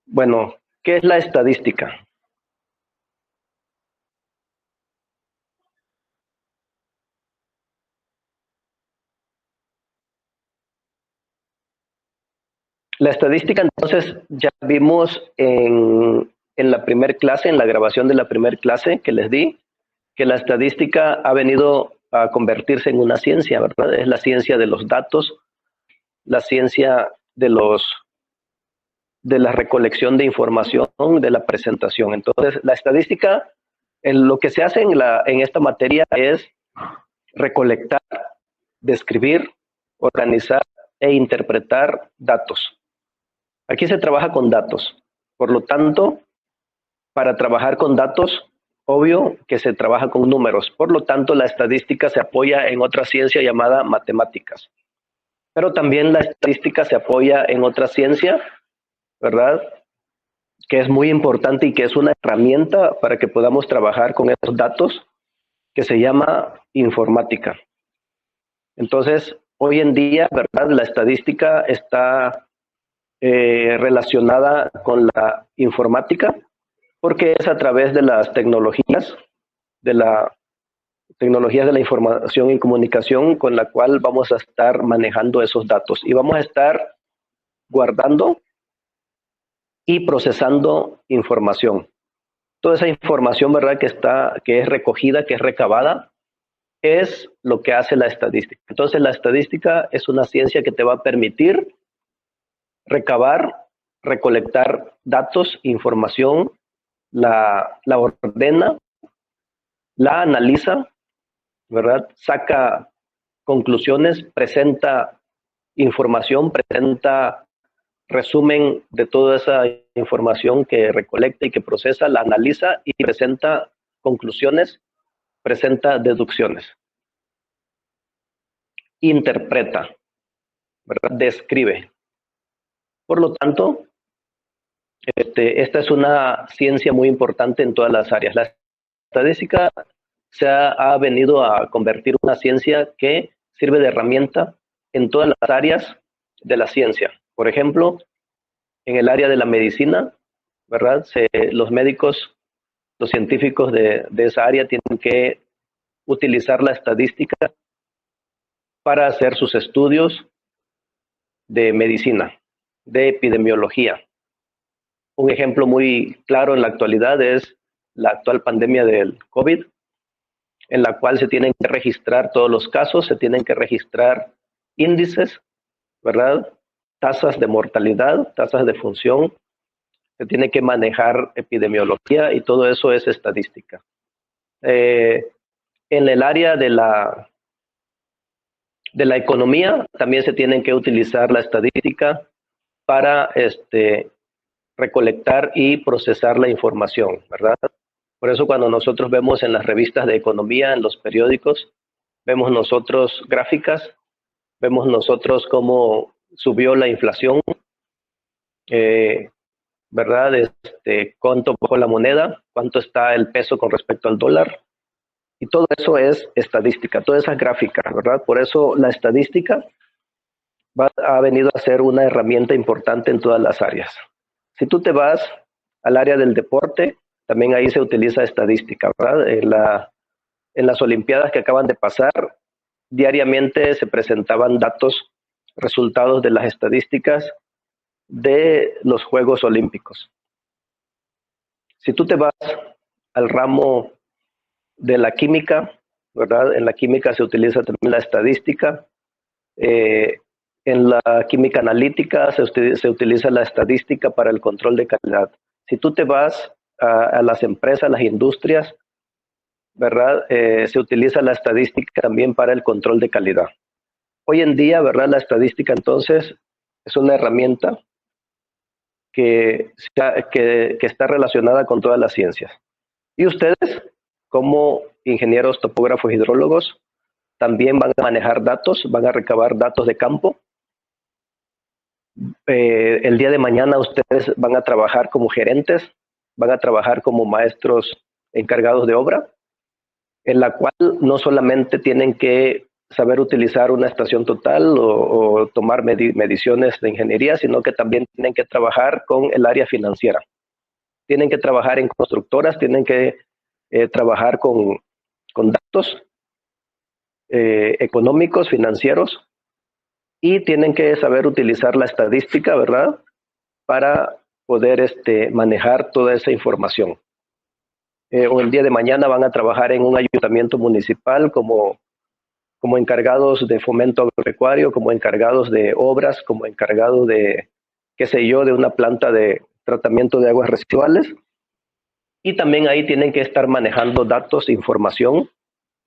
Bueno, ¿qué es la estadística? La estadística, entonces, ya vimos en la primer clase, en la grabación de la primer clase que les di, que la estadística ha venido a convertirse en una ciencia, ¿verdad? Es la ciencia de los datos, la ciencia de la recolección de información, de la presentación. Entonces, la estadística, lo que se hace en esta materia es recolectar, describir, organizar e interpretar datos. Aquí se trabaja con datos. Por lo tanto, para trabajar con datos, obvio que se trabaja con números. Por lo tanto, la estadística se apoya en otra ciencia llamada matemáticas. Pero también la estadística se apoya en otra ciencia, ¿verdad? Que es muy importante y que es una herramienta para que podamos trabajar con esos datos, que se llama informática. Entonces, hoy en día, ¿verdad? La estadística está relacionada con la informática, porque es a través de la tecnologías de la información y comunicación con la cual vamos a estar manejando esos datos y vamos a estar guardando y procesando información. Toda esa información, ¿verdad? Que es recogida, que es recabada, es lo que hace la estadística. Entonces, la estadística es una ciencia que te va a permitir recabar, recolectar datos, información, la ordena, la analiza, ¿verdad? Saca conclusiones, presenta información, presenta resumen de toda esa información que recolecta y que procesa, la analiza y presenta conclusiones, presenta deducciones, interpreta, ¿verdad? Describe. Por lo tanto, esta es una ciencia muy importante en todas las áreas. La estadística ha venido a convertir una ciencia que sirve de herramienta en todas las áreas de la ciencia. Por ejemplo, en el área de la medicina, ¿verdad? Los médicos, los científicos de esa área tienen que utilizar la estadística para hacer sus estudios de medicina, de epidemiología. Un ejemplo muy claro en la actualidad es la actual pandemia del COVID, en la cual se tienen que registrar todos los casos, se tienen que registrar índices, ¿verdad? Tasas de mortalidad, tasas de función, se tiene que manejar epidemiología y todo eso es estadística. En el área de la economía también se tienen que utilizar la estadística para recolectar y procesar la información, ¿verdad? Por eso cuando nosotros vemos en las revistas de economía, en los periódicos, vemos nosotros gráficas, vemos nosotros cómo subió la inflación, ¿verdad? Cuánto bajó la moneda, cuánto está el peso con respecto al dólar. Y todo eso es estadística, todas esas gráficas, ¿verdad? Por eso la estadística ha venido a ser una herramienta importante en todas las áreas. Si tú te vas al área del deporte, también ahí se utiliza estadística, ¿verdad? En las Olimpiadas que acaban de pasar, diariamente se presentaban datos, resultados de las estadísticas de los Juegos Olímpicos. Si tú te vas al ramo de la química, ¿verdad? En la química se utiliza también la estadística. En la química analítica se utiliza la estadística para el control de calidad. Si tú te vas a las empresas, a las industrias, ¿verdad? Se utiliza la estadística también para el control de calidad. Hoy en día, ¿verdad? La estadística entonces es una herramienta que está relacionada con todas las ciencias. Y ustedes, como ingenieros topógrafos hidrólogos, también van a manejar datos, van a recabar datos de campo. El día de mañana ustedes van a trabajar como gerentes, van a trabajar como maestros encargados de obra, en la cual no solamente tienen que saber utilizar una estación total o tomar mediciones de ingeniería, sino que también tienen que trabajar con el área financiera. Tienen que trabajar en constructoras, tienen que trabajar con datos económicos, financieros, y tienen que saber utilizar la estadística, ¿verdad?, para poder manejar toda esa información. O el día de mañana van a trabajar en un ayuntamiento municipal como encargados de fomento agropecuario, como encargados de obras, como encargados de, qué sé yo, de una planta de tratamiento de aguas residuales. Y también ahí tienen que estar manejando datos, información,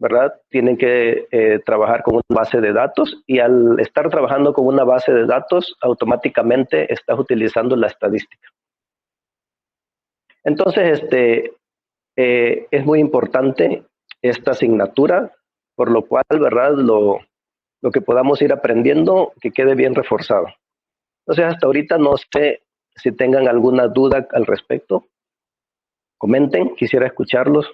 ¿verdad? Tienen que trabajar con una base de datos, y al estar trabajando con una base de datos, automáticamente estás utilizando la estadística. Entonces, es muy importante esta asignatura, por lo cual, ¿verdad?, lo que podamos ir aprendiendo, que quede bien reforzado. Entonces, hasta ahorita no sé si tengan alguna duda al respecto. Comenten, quisiera escucharlos.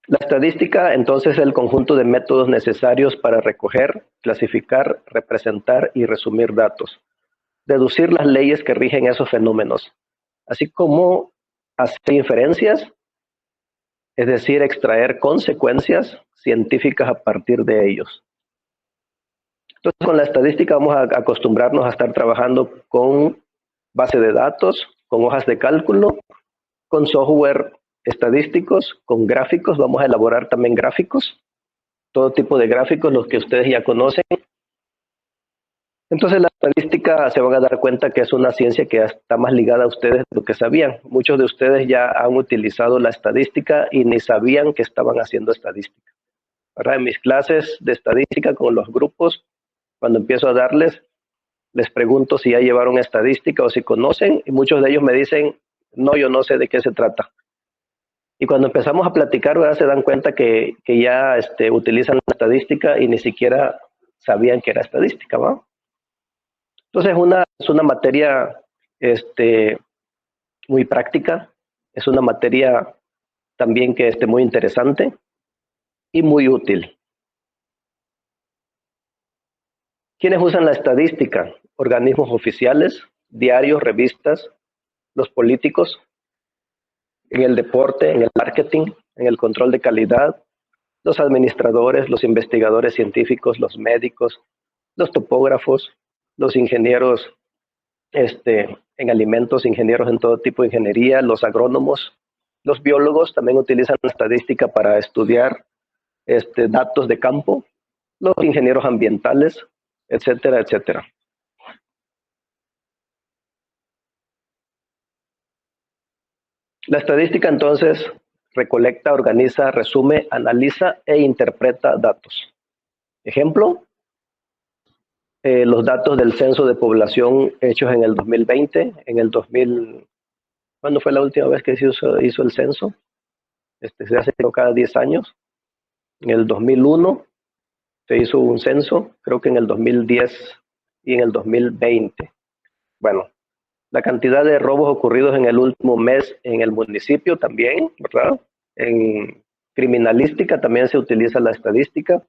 La estadística, entonces, es el conjunto de métodos necesarios para recoger, clasificar, representar y resumir datos, deducir las leyes que rigen esos fenómenos, así como hacer inferencias, es decir, extraer consecuencias científicas a partir de ellos. Entonces, con la estadística vamos a acostumbrarnos a estar trabajando con base de datos, con hojas de cálculo, con software estadísticos, con gráficos. Vamos a elaborar también gráficos, todo tipo de gráficos, los que ustedes ya conocen. Entonces, la estadística, se van a dar cuenta que es una ciencia que está más ligada a ustedes de lo que sabían. Muchos de ustedes ya han utilizado la estadística y ni sabían que estaban haciendo estadística, ¿verdad? En mis clases de estadística con los grupos, cuando empiezo a darles, les pregunto si ya llevaron estadística o si conocen, y muchos de ellos me dicen, no, yo no sé de qué se trata. Y cuando empezamos a platicar, ¿verdad?, se dan cuenta que ya utilizan la estadística y ni siquiera sabían que era estadística, ¿va? Entonces, es una materia muy práctica, es una materia también que muy interesante y muy útil. ¿Quiénes usan la estadística? Organismos oficiales, diarios, revistas, los políticos, en el deporte, en el marketing, en el control de calidad, los administradores, los investigadores científicos, los médicos, los topógrafos, los ingenieros en alimentos, ingenieros en todo tipo de ingeniería, los agrónomos, los biólogos también utilizan la estadística para estudiar datos de campo, los ingenieros ambientales, etcétera, etcétera. La estadística, entonces, recolecta, organiza, resume, analiza e interpreta datos. Ejemplo, los datos del censo de población hechos en el 2020, en el 2000, ¿cuándo fue la última vez que se hizo el censo? Se hace cada 10 años. En el 2001 se hizo un censo, creo que en el 2010 y en el 2020. Bueno, la cantidad de robos ocurridos en el último mes en el municipio también, ¿verdad? En criminalística también se utiliza la estadística.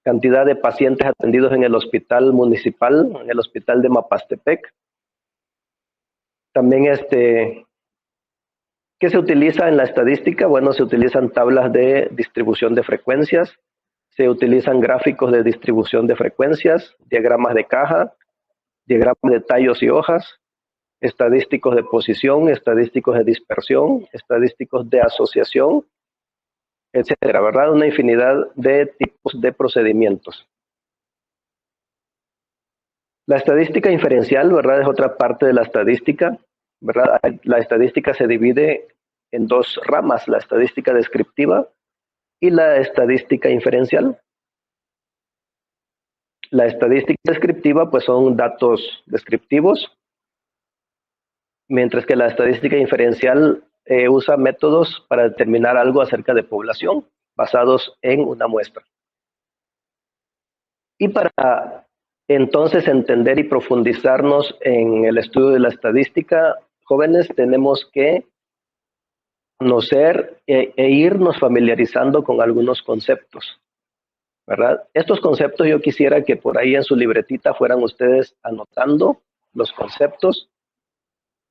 Cantidad de pacientes atendidos en el hospital municipal, en el hospital de Mapastepec. También ¿qué se utiliza en la estadística? Bueno, se utilizan tablas de distribución de frecuencias, se utilizan gráficos de distribución de frecuencias, diagramas de caja, diagramas de tallos y hojas, estadísticos de posición, estadísticos de dispersión, estadísticos de asociación, etcétera, ¿verdad? Una infinidad de tipos de procedimientos. La estadística inferencial, ¿verdad?, es otra parte de la estadística, ¿verdad? La estadística se divide en dos ramas, la estadística descriptiva y la estadística inferencial. La estadística descriptiva, pues, son datos descriptivos, mientras que la estadística inferencial usa métodos para determinar algo acerca de población, basados en una muestra. Y para entonces entender y profundizarnos en el estudio de la estadística, jóvenes, tenemos que conocer e irnos familiarizando con algunos conceptos, ¿verdad? Estos conceptos yo quisiera que por ahí en su libretita fueran ustedes anotando los conceptos,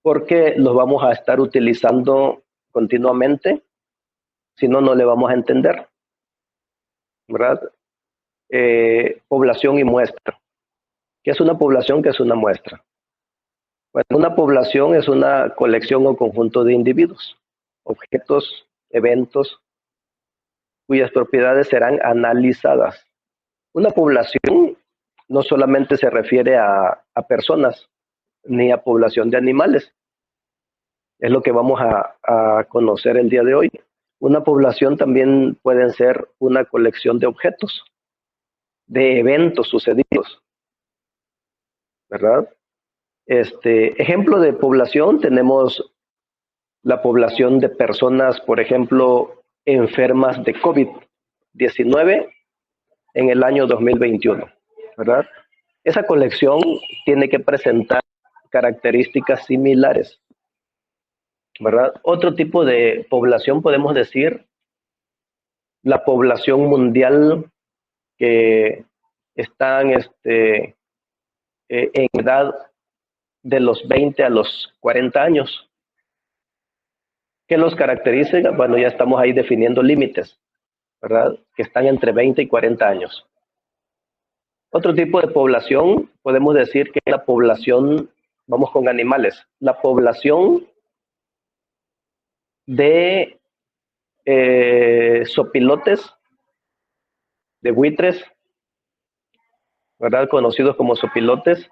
porque los vamos a estar utilizando continuamente, si no, no le vamos a entender, ¿verdad? Población y muestra. ¿Qué es una población? ¿Qué es una muestra? Bueno, una población es una colección o conjunto de individuos, objetos, eventos, cuyas propiedades serán analizadas. Una población no solamente se refiere a personas, ni a población de animales. Es lo que vamos a conocer el día de hoy. Una población también pueden ser una colección de objetos, de eventos sucedidos, ¿verdad? Ejemplo de población, tenemos la población de personas, por ejemplo, enfermas de COVID-19 en el año 2021, ¿verdad? Esa colección tiene que presentar características similares, ¿verdad? Otro tipo de población podemos decir la población mundial que están en edad de los 20 a los 40 años. ¿Qué los caracteriza? Bueno, ya estamos ahí definiendo límites, ¿verdad? Que están entre 20 y 40 años. Otro tipo de población, podemos decir que es la población, vamos con animales, la población de sopilotes, de buitres, ¿verdad? Conocidos como sopilotes,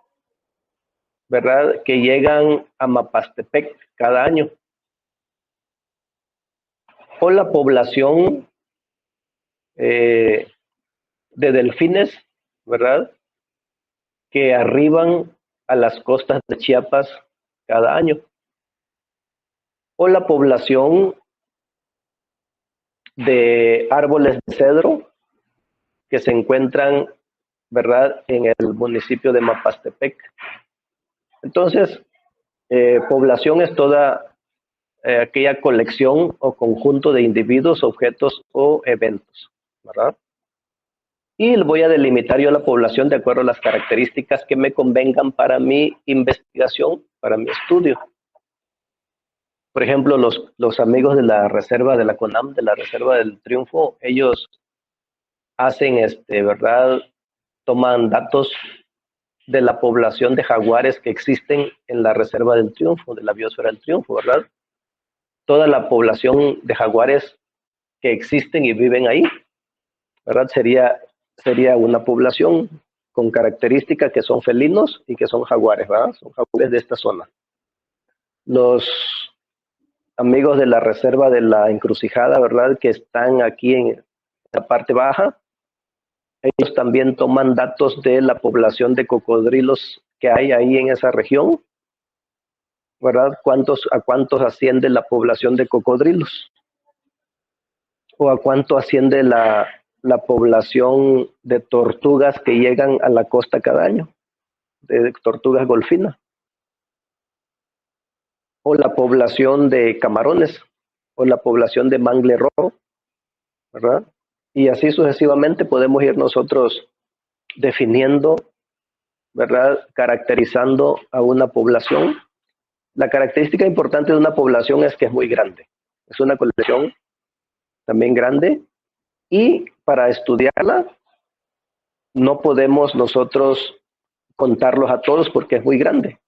¿verdad? Que llegan a Mapastepec cada año. O la población de delfines, ¿verdad? Que arriban a las costas de Chiapas cada año. O la población de árboles de cedro que se encuentran, ¿verdad?, en el municipio de Mapastepec. Entonces, población es toda aquella colección o conjunto de individuos, objetos o eventos, ¿verdad? Y voy a delimitar yo la población de acuerdo a las características que me convengan para mi investigación, para mi estudio. Por ejemplo, los amigos de la reserva de la CONAM, de la Reserva del Triunfo, ellos hacen, ¿verdad? Toman datos de la población de jaguares que existen en la Reserva del Triunfo, de la Biosfera del Triunfo, ¿verdad? Toda la población de jaguares que existen y viven ahí, ¿verdad? Sería una población con características que son felinos y que son jaguares, ¿verdad? Son jaguares de esta zona. Los amigos de la reserva de la encrucijada, ¿verdad? Que están aquí en la parte baja, ellos también toman datos de la población de cocodrilos que hay ahí en esa región, ¿verdad? ¿A cuántos asciende la población de cocodrilos? ¿O a cuánto asciende la población de tortugas que llegan a la costa cada año? De tortugas golfinas. O la población de camarones, o la población de mangle rojo, ¿verdad? Y así sucesivamente podemos ir nosotros definiendo, ¿verdad? Caracterizando a una población. La característica importante de una población es que es muy grande. Es una colección también grande y para estudiarla no podemos nosotros contarlos a todos porque es muy grande.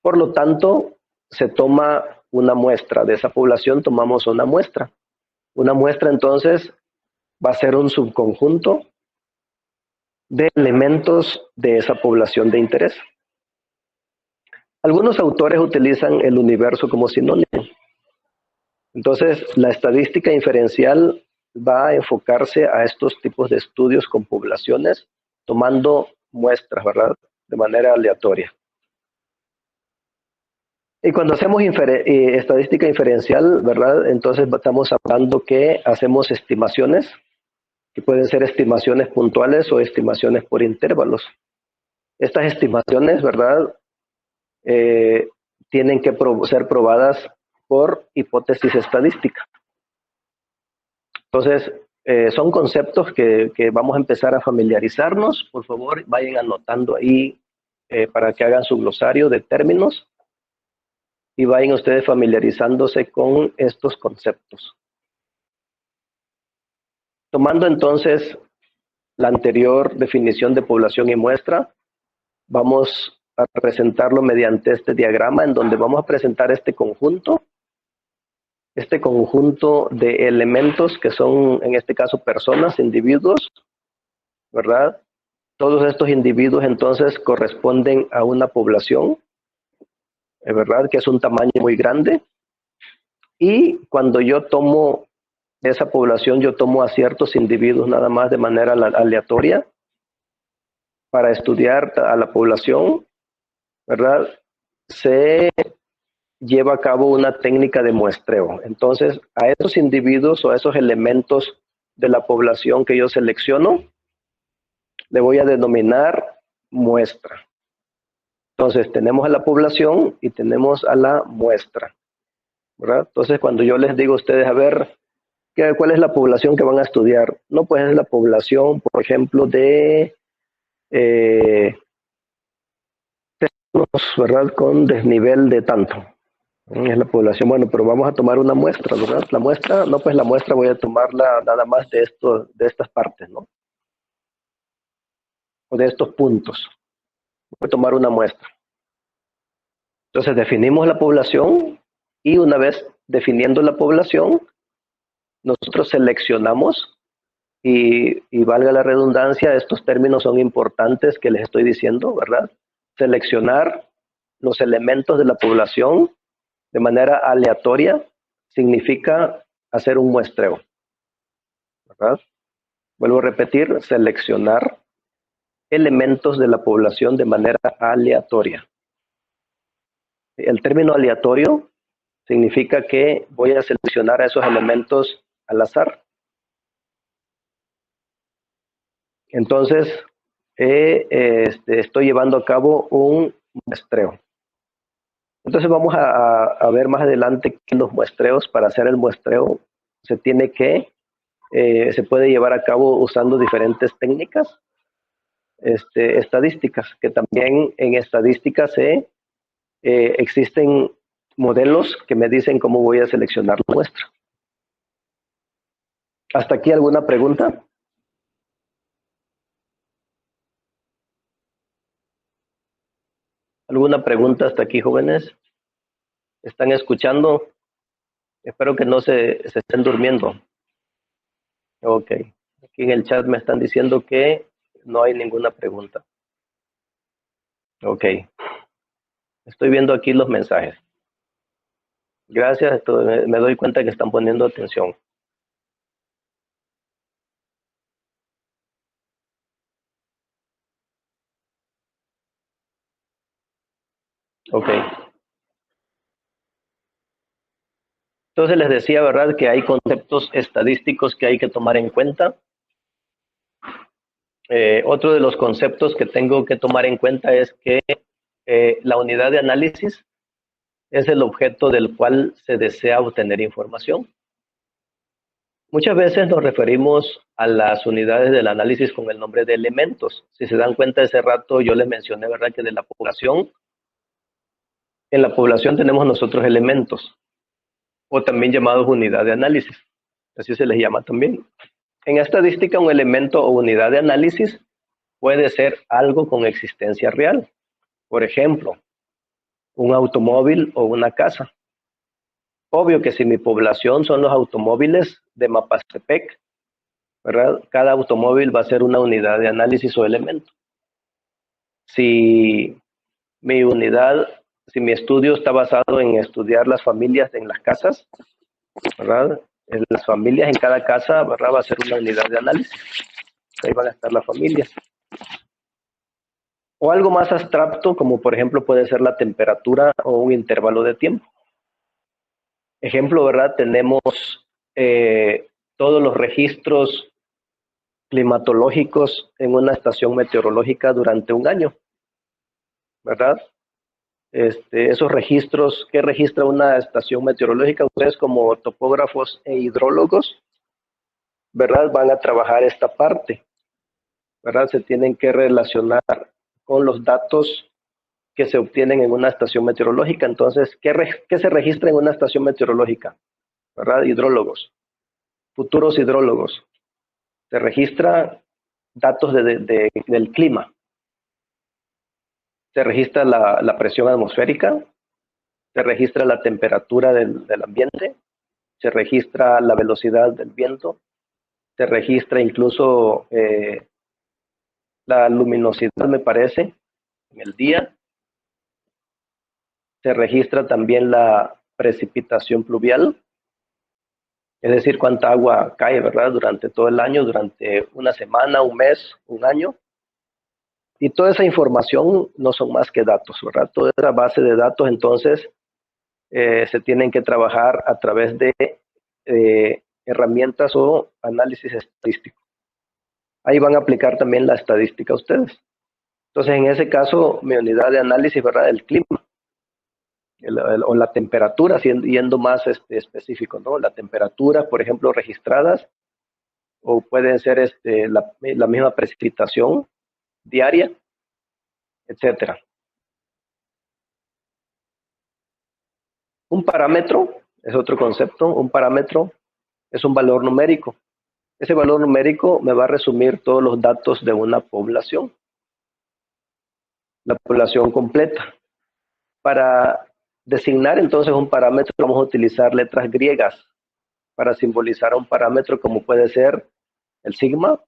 Por lo tanto, se toma una muestra. De esa población tomamos una muestra. Una muestra entonces va a ser un subconjunto de elementos de esa población de interés. Algunos autores utilizan el universo como sinónimo. Entonces, la estadística inferencial va a enfocarse a estos tipos de estudios con poblaciones, tomando muestras, ¿verdad? De manera aleatoria. Y cuando hacemos estadística inferencial, ¿verdad? Entonces estamos hablando que hacemos estimaciones, que pueden ser estimaciones puntuales o estimaciones por intervalos. Estas estimaciones, ¿verdad? Tienen que ser probadas por hipótesis estadística. Entonces, son conceptos que vamos a empezar a familiarizarnos. Por favor, vayan anotando ahí para que hagan su glosario de términos y vayan ustedes familiarizándose con estos conceptos. Tomando entonces la anterior definición de población y muestra, vamos a presentarlo mediante este diagrama en donde vamos a presentar este conjunto de elementos que son, en este caso, personas, individuos, ¿verdad? Todos estos individuos entonces corresponden a una población, ¿verdad? Que es un tamaño muy grande. Y cuando yo tomo esa población, yo tomo a ciertos individuos nada más de manera aleatoria para estudiar a la población, ¿verdad? Se lleva a cabo una técnica de muestreo. Entonces, a esos individuos o a esos elementos de la población que yo selecciono, le voy a denominar muestra. Entonces, tenemos a la población y tenemos a la muestra, ¿verdad? Entonces, cuando yo les digo a ustedes, a ver, ¿cuál es la población que van a estudiar? No, pues es la población, por ejemplo, de ¿verdad? Con desnivel de tanto. Es la población. Bueno, pero vamos a tomar una muestra, ¿verdad? La muestra, no, pues la muestra voy a tomarla nada más de estas partes, ¿no? O de estos puntos. Voy a tomar una muestra. Entonces definimos la población y una vez definiendo la población, nosotros seleccionamos y valga la redundancia, estos términos son importantes que les estoy diciendo, ¿verdad? Seleccionar los elementos de la población de manera aleatoria significa hacer un muestreo, ¿verdad? Vuelvo a repetir, seleccionar elementos de la población de manera aleatoria. El término aleatorio significa que voy a seleccionar a esos elementos al azar. Entonces, estoy llevando a cabo un muestreo. Entonces vamos a ver más adelante que los muestreos, para hacer el muestreo, se puede llevar a cabo usando diferentes técnicas estadísticas, que también en estadística existen modelos que me dicen cómo voy a seleccionar la muestra. ¿Hasta aquí alguna pregunta? ¿Alguna pregunta hasta aquí, jóvenes? ¿Están escuchando? Espero que no se estén durmiendo. Ok. Aquí en el chat me están diciendo que no hay ninguna pregunta. Ok. Estoy viendo aquí los mensajes. Gracias. Me doy cuenta que están poniendo atención. Ok. Entonces les decía, ¿verdad?, que hay conceptos estadísticos que hay que tomar en cuenta. Otro de los conceptos que tengo que tomar en cuenta es que la unidad de análisis es el objeto del cual se desea obtener información. Muchas veces nos referimos a las unidades del análisis con el nombre de elementos. Si se dan cuenta, hace rato yo les mencioné, ¿verdad?, que de la población, en la población tenemos nosotros elementos, o también llamados unidad de análisis. Así se les llama también. En estadística, un elemento o unidad de análisis puede ser algo con existencia real. Por ejemplo, un automóvil o una casa. Obvio que si mi población son los automóviles de Mapastepec, ¿verdad?, cada automóvil va a ser una unidad de análisis o elemento. Si mi estudio está basado en estudiar las familias en las casas, ¿verdad?, las familias en cada casa, ¿verdad?, va a ser una unidad de análisis. Ahí van a estar las familias. O algo más abstracto, como por ejemplo puede ser la temperatura o un intervalo de tiempo. Ejemplo, ¿verdad? Tenemos todos los registros climatológicos en una estación meteorológica durante un año, ¿verdad? esos registros que registra una estación meteorológica. Ustedes como topógrafos e hidrólogos, ¿verdad? Van a trabajar esta parte, ¿verdad? Se tienen que relacionar con los datos que se obtienen en una estación meteorológica. Entonces, ¿qué se registra en una estación meteorológica? ¿Verdad? Hidrólogos, futuros hidrólogos. Se registra datos del clima. Se registra la presión atmosférica, se registra la temperatura del ambiente, se registra la velocidad del viento, se registra incluso la luminosidad, me parece, en el día, se registra también la precipitación pluvial, es decir, cuánta agua cae, ¿verdad? Durante todo el año, durante una semana, un mes, un año. Y toda esa información no son más que datos, ¿verdad? Toda esa base de datos, entonces, se tienen que trabajar a través de herramientas o análisis estadístico. Ahí van a aplicar también la estadística ustedes. Entonces, en ese caso, mi unidad de análisis, ¿verdad? El clima o la temperatura, yendo más específico, ¿no? La temperatura, por ejemplo, registradas, o pueden ser la misma precipitación diaria, etcétera. Un parámetro es otro concepto. Un parámetro es un valor numérico. Ese valor numérico me va a resumir todos los datos de una población, la población completa. Para designar entonces un parámetro vamos a utilizar letras griegas para simbolizar un parámetro, como puede ser el sigma,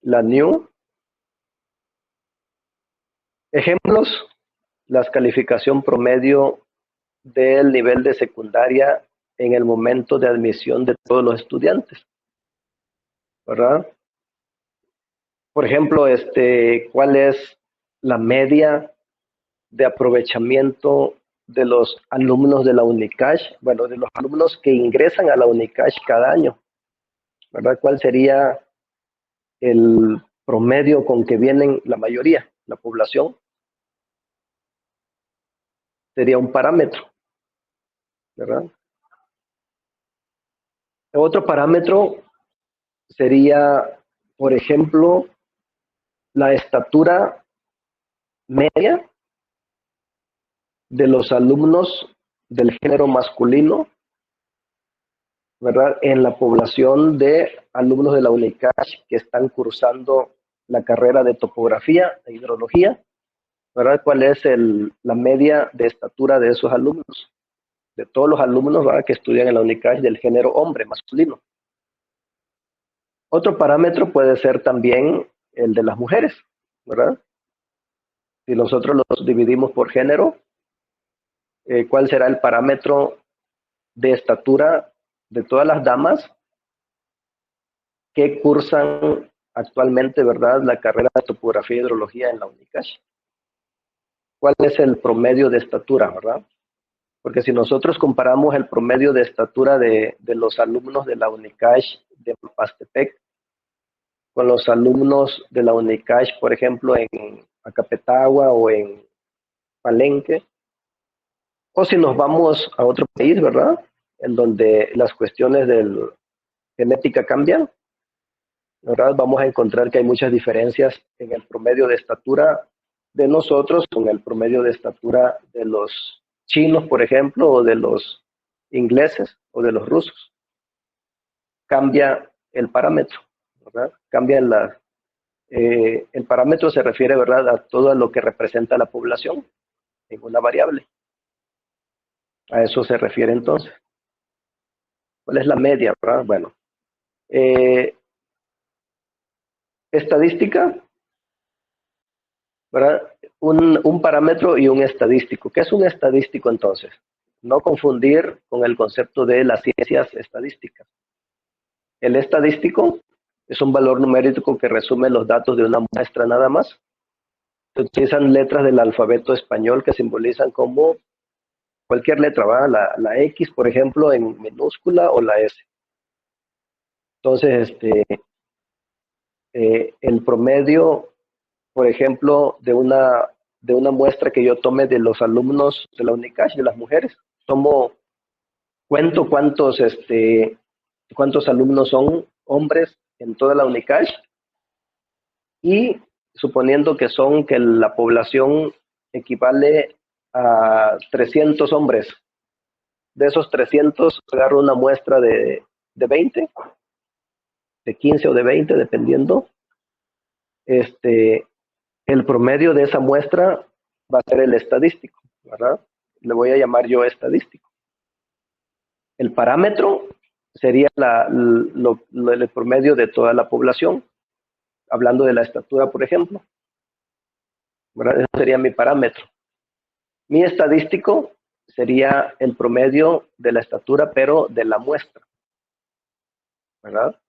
la nu. Ejemplos: la calificación promedio del nivel de secundaria en el momento de admisión de todos los estudiantes, ¿verdad? Por ejemplo, ¿cuál es la media de aprovechamiento de los alumnos de la Unicash? Bueno, de los alumnos que ingresan a la Unicash cada año, ¿verdad? ¿Cuál sería el promedio con que vienen la mayoría, la población? Sería un parámetro, ¿verdad? Otro parámetro sería, por ejemplo, la estatura media de los alumnos del género masculino, ¿verdad? En la población de alumnos de la UNICASH que están cursando la carrera de topografía e hidrología, ¿verdad? ¿Cuál es la media de estatura de esos alumnos? De todos los alumnos, ¿verdad?, que estudian en la UNICASH del género hombre, masculino. Otro parámetro puede ser también el de las mujeres, ¿verdad? Si nosotros los dividimos por género, ¿cuál será el parámetro de estatura de todas las damas que cursan actualmente, ¿verdad?, la carrera de topografía y hidrología en la UNICASH? ¿Cuál es el promedio de estatura, verdad? Porque si nosotros comparamos el promedio de estatura de los alumnos de la UNICASH de Pastepec con los alumnos de la UNICASH, por ejemplo, en Acapetagua o en Palenque, o si nos vamos a otro país, ¿verdad?, en donde las cuestiones de genética cambian, ¿verdad?, vamos a encontrar que hay muchas diferencias en el promedio de estatura de nosotros con el promedio de estatura de los chinos, por ejemplo, o de los ingleses o de los rusos. Cambia el parámetro, ¿verdad? El parámetro se refiere, ¿verdad?, a todo lo que representa la población en una variable. A eso se refiere entonces. ¿Cuál es la media, verdad? Bueno, estadística, ¿verdad? Un parámetro y un estadístico. ¿Qué es un estadístico entonces? No confundir con el concepto de las ciencias estadísticas. El estadístico es un valor numérico que resume los datos de una muestra nada más. Se utilizan letras del alfabeto español que simbolizan como cualquier letra, ¿verdad? La X, por ejemplo, en minúscula, o la S. Entonces, el promedio, por ejemplo, de una de una muestra que yo tome de los alumnos de la UNICASH, de las mujeres. Cuento cuántos alumnos son hombres en toda la UNICASH y suponiendo que la población equivale a 300 hombres. De esos 300 agarro una muestra de 20, de 15 o de 20, dependiendo. El promedio de esa muestra va a ser el estadístico, ¿verdad? Le voy a llamar yo estadístico. El parámetro sería el promedio de toda la población, hablando de la estatura, por ejemplo, ¿verdad? Ese sería mi parámetro. Mi estadístico sería el promedio de la estatura, pero de la muestra, ¿verdad?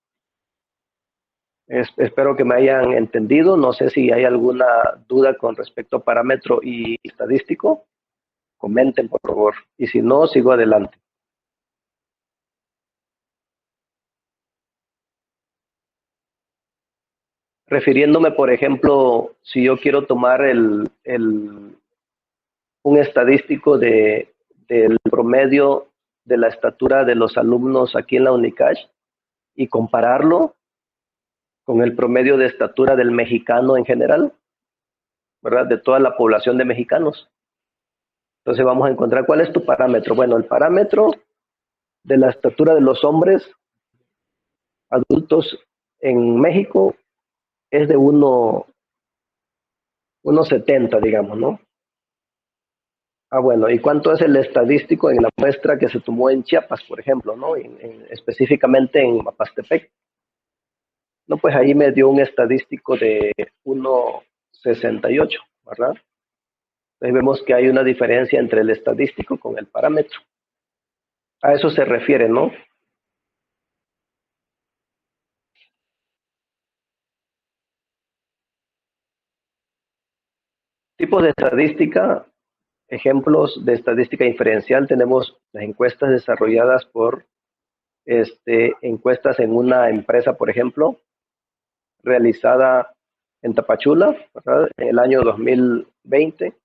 Espero que me hayan entendido. No sé si hay alguna duda con respecto a parámetro y estadístico. Comenten, por favor. Y si no, sigo adelante. Refiriéndome, por ejemplo, si yo quiero tomar un estadístico del promedio de la estatura de los alumnos aquí en la UNICASH y compararlo con el promedio de estatura del mexicano en general, ¿verdad? De toda la población de mexicanos. Entonces vamos a encontrar cuál es tu parámetro. Bueno, el parámetro de la estatura de los hombres adultos en México es de 1,70, digamos, ¿no? Bueno, ¿y cuánto es el estadístico en la muestra que se tomó en Chiapas, por ejemplo, ¿no? Específicamente en Mapastepec. No, pues ahí me dio un estadístico de 1,68, ¿verdad? Entonces vemos que hay una diferencia entre el estadístico con el parámetro. A eso se refiere, ¿no? Tipos de estadística, ejemplos de estadística inferencial, tenemos las encuestas desarrolladas por encuestas en una empresa, por ejemplo, realizada en Tapachula, ¿verdad? En el año 2020.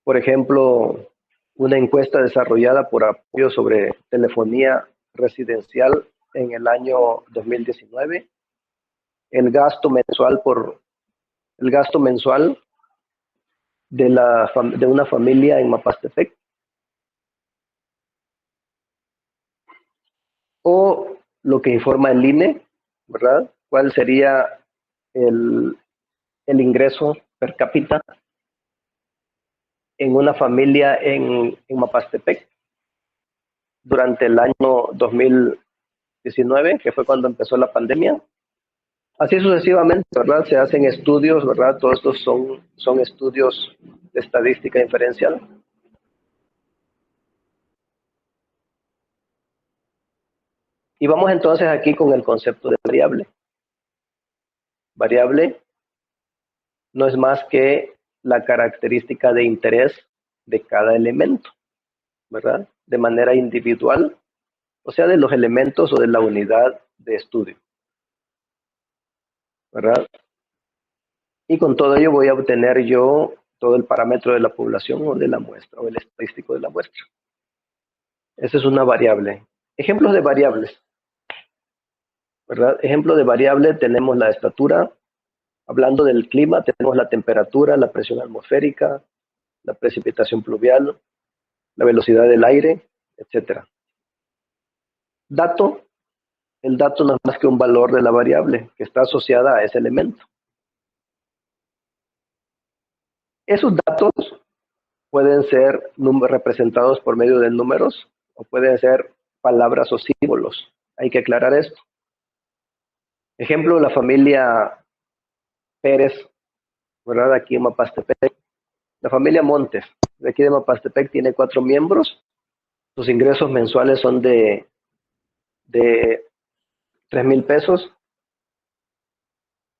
Por ejemplo, una encuesta desarrollada por apoyo sobre telefonía residencial en el año 2019. El gasto mensual de una familia en Mapastepec. O lo que informa el INE, ¿verdad? ¿Cuál sería el, el ingreso per cápita en una familia en Mapastepec durante el año 2019, que fue cuando empezó la pandemia? Así sucesivamente, ¿verdad? Se hacen estudios, ¿verdad? Todos estos son estudios de estadística inferencial. Y vamos entonces aquí con el concepto de variable. Variable no es más que la característica de interés de cada elemento, ¿verdad? De manera individual, o sea, de los elementos o de la unidad de estudio, ¿verdad? Y con todo ello voy a obtener yo todo el parámetro de la población o de la muestra, o el estadístico de la muestra. Esa es una variable. Ejemplos de variables, ¿verdad? Ejemplo de variable, tenemos la estatura. Hablando del clima, tenemos la temperatura, la presión atmosférica, la precipitación pluvial, la velocidad del aire, etcétera. Dato, el dato no es más que un valor de la variable que está asociada a ese elemento. Esos datos pueden ser representados por medio de números o pueden ser palabras o símbolos. Hay que aclarar esto. Ejemplo, la familia Pérez, ¿verdad? Aquí en Mapastepec. La familia Montes, de aquí de Mapastepec, tiene 4 miembros. Sus ingresos mensuales son de 3,000 pesos.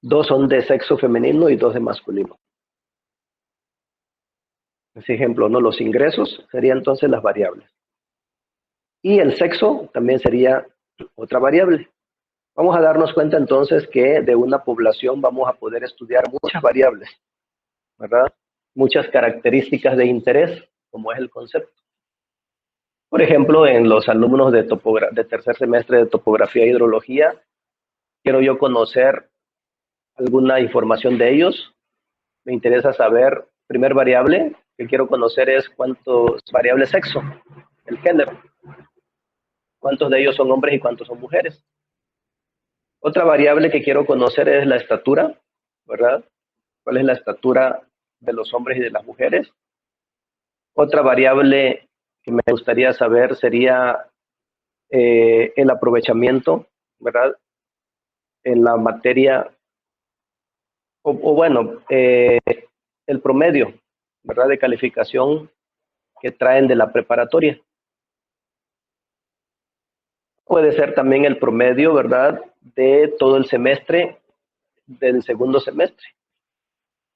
2 son de sexo femenino y 2 de masculino. Ese ejemplo, ¿no? Los ingresos serían entonces las variables. Y el sexo también sería otra variable. Vamos a darnos cuenta entonces que de una población vamos a poder estudiar muchas variables, ¿verdad? Muchas características de interés, como es el concepto. Por ejemplo, en los alumnos de tercer semestre de topografía e hidrología, quiero yo conocer alguna información de ellos. Me interesa saber, primer variable que quiero conocer es cuántos variables sexo, el género. Cuántos de ellos son hombres y cuántos son mujeres. Otra variable que quiero conocer es la estatura, ¿verdad? ¿Cuál es la estatura de los hombres y de las mujeres? Otra variable que me gustaría saber sería el aprovechamiento, ¿verdad? En la materia, o bueno, el promedio, ¿verdad? De calificación que traen de la preparatoria. Puede ser también el promedio, ¿verdad? De todo el semestre, del segundo semestre.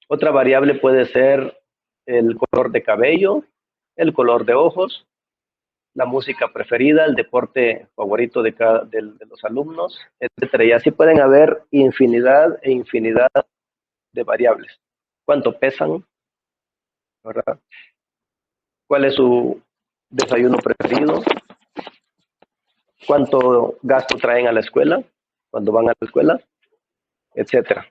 Otra variable puede ser el color de cabello, el color de ojos, la música preferida, el deporte favorito de los alumnos, etcétera. Y así pueden haber infinidad e infinidad de variables. ¿Cuánto pesan? ¿Verdad? ¿Cuál es su desayuno preferido? ¿Cuánto gasto traen a la escuela cuando van a la escuela? Etcétera.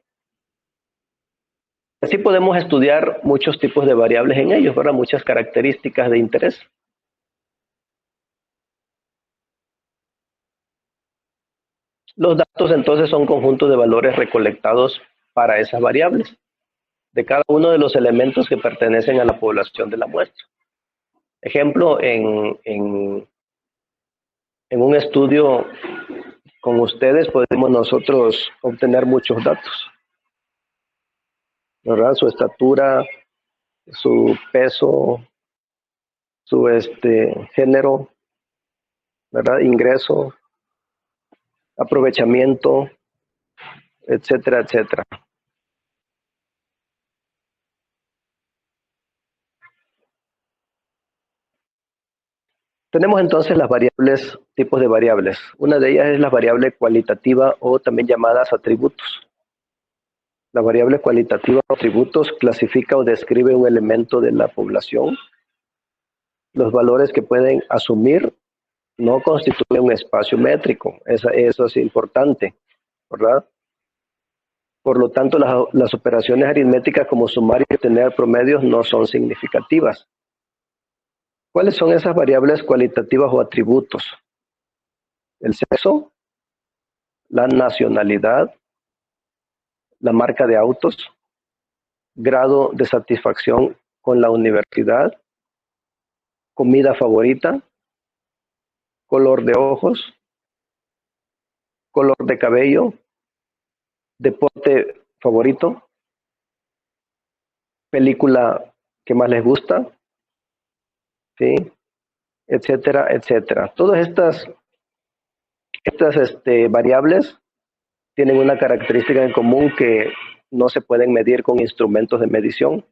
Así podemos estudiar muchos tipos de variables en ellos, ¿verdad? Muchas características de interés. Los datos entonces son conjuntos de valores recolectados para esas variables, de cada uno de los elementos que pertenecen a la población de la muestra. Ejemplo, en un estudio con ustedes podemos nosotros obtener muchos datos, ¿verdad? Su estatura, su peso, su género, ¿verdad? Ingreso, aprovechamiento, etcétera, etcétera. Tenemos entonces las variables, tipos de variables. Una de ellas es la variable cualitativa o también llamadas atributos. La variable cualitativa o atributos clasifica o describe un elemento de la población. Los valores que pueden asumir no constituyen un espacio métrico. Eso es importante, ¿verdad? Por lo tanto, las operaciones aritméticas como sumar y obtener promedios no son significativas. ¿Cuáles son esas variables cualitativas o atributos? El sexo, la nacionalidad, la marca de autos, grado de satisfacción con la universidad, comida favorita, color de ojos, color de cabello, deporte favorito, película que más les gusta, ¿sí? Etcétera, etcétera. Todas estas variables tienen una característica en común que no se pueden medir con instrumentos de medición.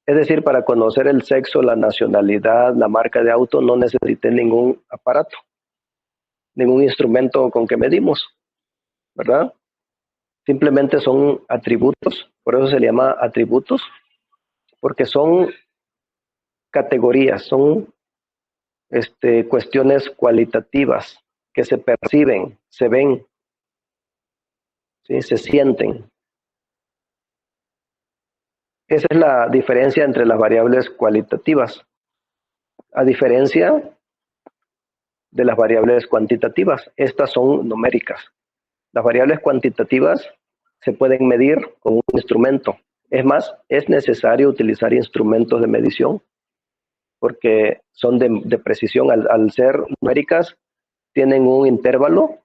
Es decir, para conocer el sexo, la nacionalidad, la marca de auto, no necesité ningún aparato, ningún instrumento con que medimos, ¿verdad? Simplemente son atributos, por eso se le llama atributos, porque son categorías, son cuestiones cualitativas que se perciben, se ven, ¿sí? Se sienten. Esa es la diferencia entre las variables cualitativas, a diferencia de las variables cuantitativas. Estas son numéricas. Las variables cuantitativas se pueden medir con un instrumento. Es más, es necesario utilizar instrumentos de medición porque son de precisión. Al ser numéricas, tienen un intervalo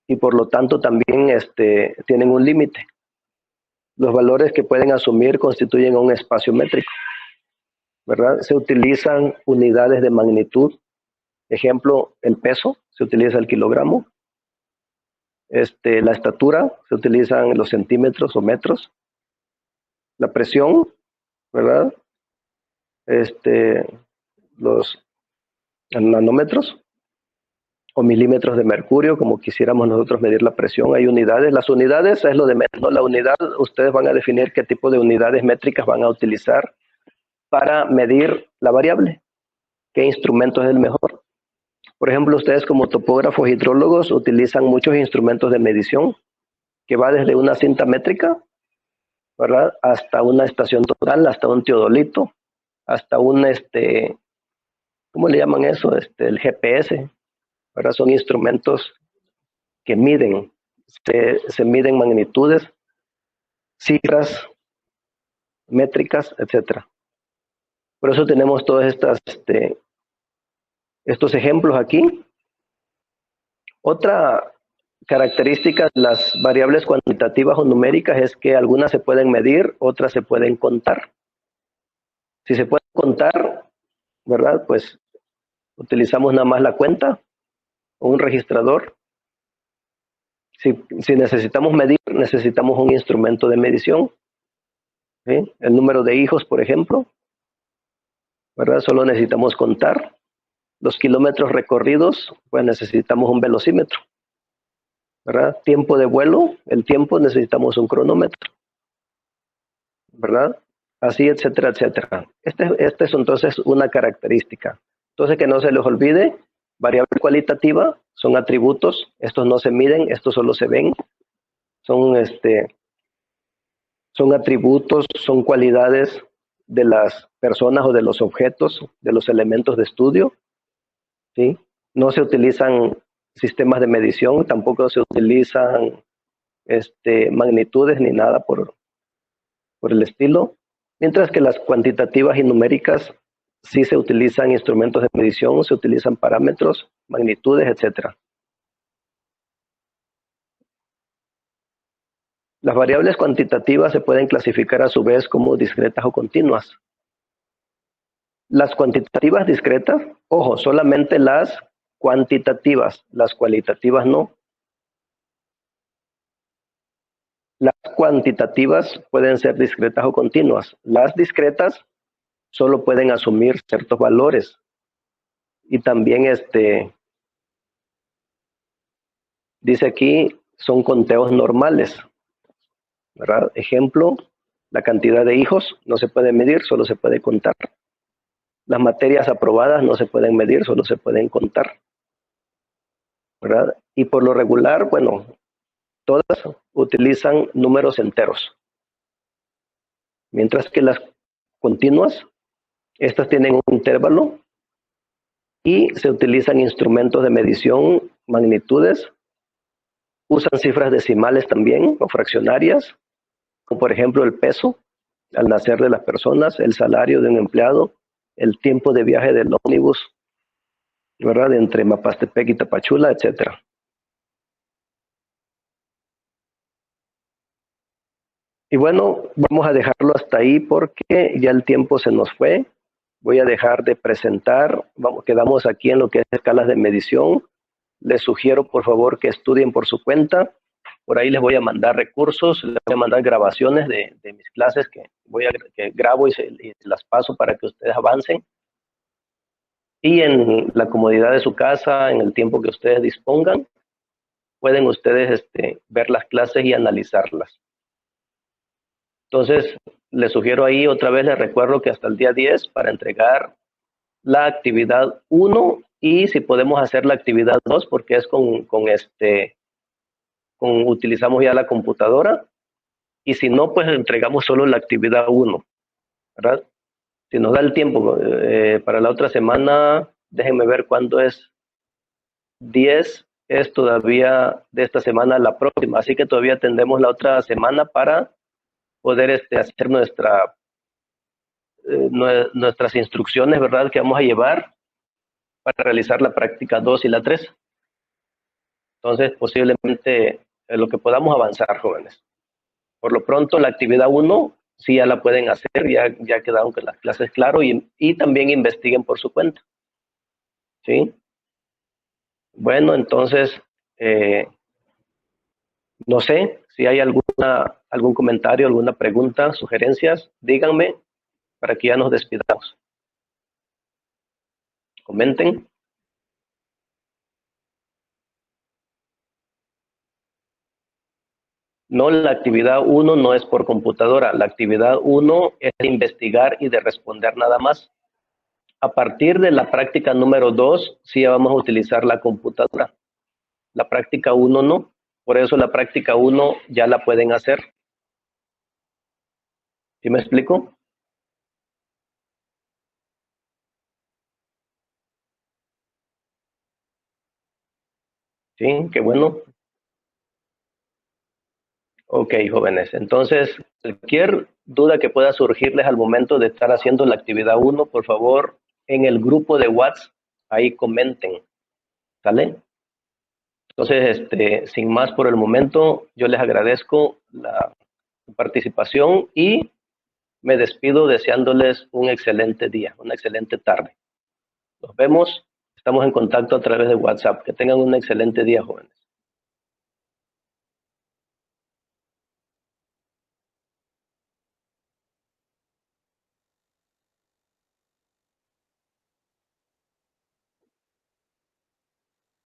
y por lo tanto también tienen un límite. Los valores que pueden asumir constituyen un espacio métrico, ¿verdad? Se utilizan unidades de magnitud. Ejemplo, el peso, se utiliza el kilogramo. La estatura, se utilizan los centímetros o metros. La presión, ¿verdad? Los nanómetros. o milímetros de mercurio, como quisiéramos nosotros medir la presión. Hay unidades. Las unidades es lo de menos, ¿no? La unidad, ustedes van a definir qué tipo de unidades métricas van a utilizar para medir la variable. ¿Qué instrumento es el mejor? Por ejemplo, ustedes como topógrafos hidrólogos utilizan muchos instrumentos de medición, que va desde una cinta métrica, ¿verdad?, hasta una estación total, hasta un teodolito, hasta un, ¿cómo le llaman eso? El GPS, ¿verdad? Son instrumentos que miden, se miden magnitudes, cifras, métricas, etcétera. Por eso tenemos todos estos ejemplos aquí. Otra característica de las variables cuantitativas o numéricas es que algunas se pueden medir, otras se pueden contar. Si se puede contar, ¿verdad?, pues utilizamos nada más la cuenta o un registrador. Si necesitamos medir, necesitamos un instrumento de medición. ¿Sí? El número de hijos, por ejemplo, ¿verdad? Solo necesitamos contar. Los kilómetros recorridos, pues necesitamos un velocímetro, ¿verdad? Tiempo de vuelo, el tiempo necesitamos un cronómetro, ¿verdad? Así, etcétera, etcétera. Este es entonces una característica. Entonces, que no se les olvide, variable cualitativa son atributos, estos no se miden, estos solo se ven, son, son atributos, son cualidades de las personas o de los objetos, de los elementos de estudio, ¿sí? No se utilizan sistemas de medición, tampoco se utilizan magnitudes ni nada por el estilo, mientras que las cuantitativas y numéricas sí se utilizan instrumentos de medición, se utilizan parámetros, magnitudes, etcétera. Las variables cuantitativas se pueden clasificar a su vez como discretas o continuas. Las cuantitativas discretas, ojo, solamente las cuantitativas, las cualitativas no. Las cuantitativas pueden ser discretas o continuas. Las discretas solo pueden asumir ciertos valores. Y también dice aquí, son conteos normales, ¿verdad? Ejemplo, la cantidad de hijos no se puede medir, solo se puede contar. Las materias aprobadas no se pueden medir, solo se pueden contar, ¿verdad? Y por lo regular, bueno, todas utilizan números enteros. Mientras que las continuas, estas tienen un intervalo y se utilizan instrumentos de medición, magnitudes, usan cifras decimales también o fraccionarias, como por ejemplo el peso al nacer de las personas, el salario de un empleado, el tiempo de viaje del ómnibus, ¿verdad?, entre Mapastepec y Tapachula, etcétera. Y bueno, vamos a dejarlo hasta ahí porque ya el tiempo se nos fue. Voy a dejar de presentar, quedamos aquí en lo que es escalas de medición. Les sugiero por favor que estudien por su cuenta. Por ahí les voy a mandar recursos, les voy a mandar grabaciones de mis clases que grabo y las paso para que ustedes avancen. Y en la comodidad de su casa, en el tiempo que ustedes dispongan, pueden ustedes ver las clases y analizarlas. Entonces, les sugiero ahí, otra vez les recuerdo que hasta el día 10 para entregar la actividad 1 y si podemos hacer la actividad 2 porque es utilizamos ya la computadora y si no, pues entregamos solo la actividad 1, ¿verdad? Si nos da el tiempo para la otra semana, déjenme ver cuándo es. 10 es todavía de esta semana a la próxima, así que todavía tendremos la otra semana para poder hacer nuestras instrucciones, ¿verdad?, que vamos a llevar para realizar la práctica 2 y la 3. Entonces, posiblemente lo que podamos avanzar, jóvenes. Por lo pronto, la actividad 1 sí ya la pueden hacer, ya quedaron con las clases claro y también investiguen por su cuenta. ¿Sí? Bueno, entonces, no sé si hay algún comentario, alguna pregunta, sugerencias, díganme para que ya nos despidamos. Comenten. No, la actividad 1 no es por computadora. La actividad 1 es de investigar y de responder nada más. A partir de la práctica número 2, sí vamos a utilizar la computadora. La práctica 1 no. Por eso la práctica 1 ya la pueden hacer. ¿Sí me explico? Sí, qué bueno. Ok, jóvenes. Entonces, cualquier duda que pueda surgirles al momento de estar haciendo la actividad 1, por favor, en el grupo de WhatsApp, ahí comenten. ¿Sale? Entonces, sin más por el momento, yo les agradezco la participación y me despido deseándoles un excelente día, una excelente tarde. Nos vemos, estamos en contacto a través de WhatsApp. Que tengan un excelente día, jóvenes.